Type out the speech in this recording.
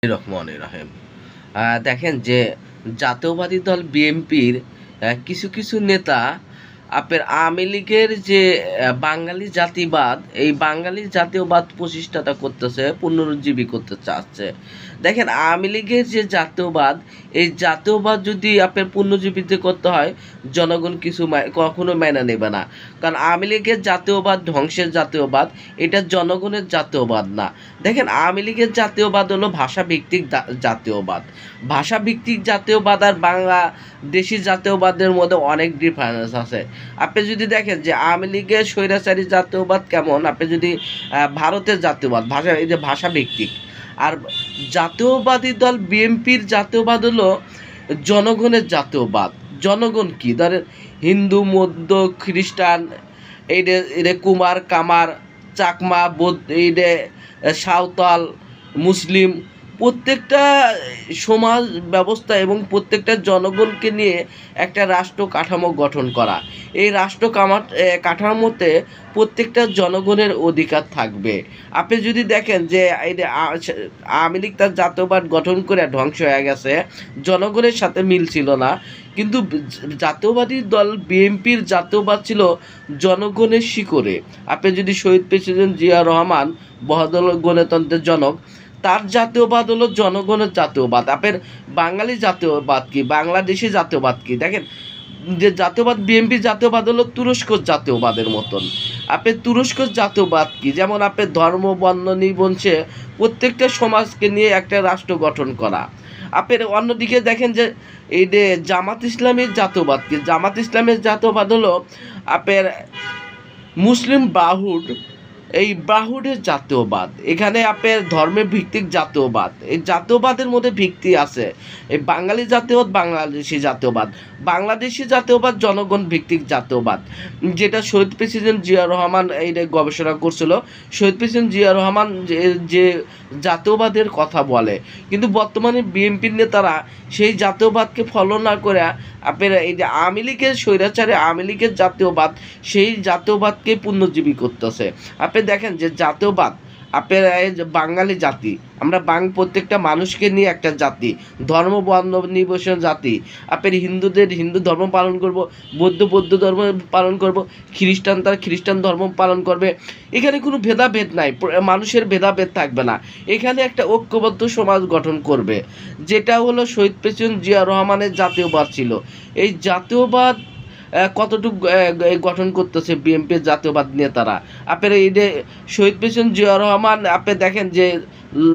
রহমানির রহিম। দেখেন যে জাতীয়বাদী দল বিএনপির কিছু কিছু নেতা আপনার আওয়ামী লীগের যে বাঙালি জাতিবাদ, এই বাঙালি জাতীয়বাদ প্রতিষ্ঠাতা করতেছে, পুনরুজ্জীবী করতে চাচ্ছে। দেখেন আওয়ামী লীগের যে জাতীয়বাদ, এই জাতীয়বাদ যদি আপনার পুনরুজ্জীবিত করতে হয়, জনগণ কিছু কখনো মেনে নেবে না। কারণ আওয়ামী লীগের জাতীয়বাদ ধ্বংসের জাতীয়বাদ, এটা জনগণের জাতীয়বাদ না। দেখেন আওয়ামী লীগের জাতীয়বাদ হলো ভাষাভিত্তিক জাতীয়বাদ। ভাষাভিত্তিক জাতীয়বাদ আর বাংলাদেশি জাতীয়বাদের মধ্যে অনেক ডিফারেন্স আছে। আপনি যদি দেখেন যে আওয়ামী লীগের স্বৈরাচারী জাতীয়বাদ কেমন, আপনি যদি ভারতের জাতীয়বাদ এই যে ভাষাভিত্তিক, আর জাতীয়বাদী দল বিএনপির জাতীয়বাদ হলো জনগণের জাতীয়বাদ। জনগণ কি ধরেন হিন্দু, মধ্য, খ্রিস্টান, এইটা কুমার, কামার, চাকমা, এইটা সাঁওতাল, মুসলিম, প্রত্যেকটা সমাজ ব্যবস্থা এবং প্রত্যেকটা জনগণকে নিয়ে একটা রাষ্ট্র কাঠামো গঠন করা। এই রাষ্ট্র কাঠামোতে প্রত্যেকটা জনগণের অধিকার থাকবে। আপনি যদি দেখেন যে এই আওয়ামী লীগ তার জাতীয়বাদ গঠন করে ধ্বংস হয়ে গেছে, জনগণের সাথে মিল ছিল না। কিন্তু জাতীয়বাদী দল বিএনপির জাতীয়বাদ ছিল জনগণের শিকড়ে। আপনি যদি শহীদ প্রেসিডেন্ট জিয়া রহমান, বহাদুর গণতন্ত্রের জনক, তার জাতীয়বাদ হলো জনগণের জাতীয়বাদ। আপনার বাঙালি জাতীয়বাদ কি, বাংলাদেশি জাতীয়বাদ কি? দেখেন যে জাতীয়বাদ বিএনপি জাতীয়বাদ হলো তুরস্কর জাতীয়বাদের মতন। আপনি তুরস্কর জাতীয়বাদ কি, যেমন আপনার ধর্ম, বর্ণ নির্বিশেষে প্রত্যেকটা সমাজকে নিয়ে একটা রাষ্ট্র গঠন করা। আপনার অন্যদিকে দেখেন যে এই যে জামাত ইসলামের জাতীয়বাদ কি, জামাত ইসলামের জাতীয়বাদ হলো আপনার মুসলিম ব্রাহুড, এই ব্রাহুডের জাতীয়বাদ। এখানে আপনার ধর্মের ভিত্তিক জাতীয়বাদ, এই জাতীয়বাদের মধ্যে ভিত্তি আছে। এই বাঙালি জাতীয়বাদ, বাংলাদেশি জাতীয়বাদ। বাংলাদেশি জাতীয়বাদ জনগণ ভিত্তিক জাতীয়বাদ, যেটা শহীদ প্রেসিডেন্ট জিয়া রহমান এইটা গবেষণা করছিল। শহীদ প্রেসিডেন্ট জিয়া রহমান যে জাতীয়বাদের কথা বলে, কিন্তু বর্তমানে বিএনপির নেতারা সেই জাতীয়বাদকে ফলো না করে আপনার এই যে আওয়ামী লীগের স্বৈরাচারে আওয়ামী লীগের জাতীয়বাদ, সেই জাতীয়বাদকে পুনর্জীবী করতেছে। আপনি দেখেন যে জাতীয়বাদ আপনার বাঙালি জাতি, আমরা প্রত্যেকটা মানুষকে নিয়ে একটা জাতি, ধর্ম বর্ণ নির্বিশেষে জাতি। আপনার হিন্দুদের হিন্দু ধর্ম পালন করব, বৌদ্ধ ধর্ম পালন করব, খ্রিস্টান তার খ্রিস্টান ধর্ম পালন করবে। এখানে কোনো ভেদাভেদ নাই, মানুষের ভেদাভেদ থাকবে না। এখানে একটা ঐক্যবদ্ধ সমাজ গঠন করবে, যেটা হলো শহীদ প্রেসিডেন্ট জিয়া রহমানের জাতীয়বাদ ছিল। এই জাতীয়বাদ কতটুকু গঠন করতেছে বিএনপির জাতীয়বাদ নেতারা। আপনার এই যে শহীদ প্রেসিডেন্ট জিয়া রহমান, আপনি দেখেন যে